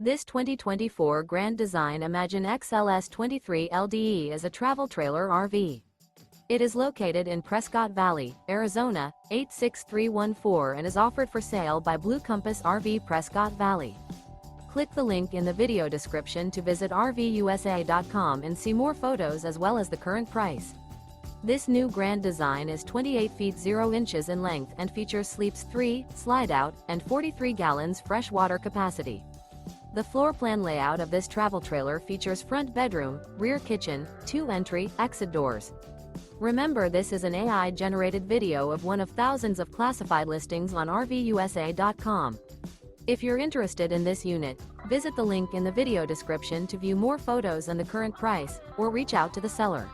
This 2024 Grand Design Imagine XLS 23 LDE is a travel trailer RV. It is located in Prescott Valley, Arizona, 86314 and is offered for sale by Blue Compass RV Prescott Valley. Click the link in the video description to visit RVUSA.com and see more photos as well as the current price. This new Grand Design is 28 feet 0 inches in length and features sleeps 3, slide-out, and 43 gallons fresh water capacity. The floor plan layout of this travel trailer features front bedroom, rear kitchen, 2 entry, exit doors. Remember, this is an AI-generated video of one of thousands of classified listings on RVUSA.com. If you're interested in this unit, visit the link in the video description to view more photos and the current price, or reach out to the seller.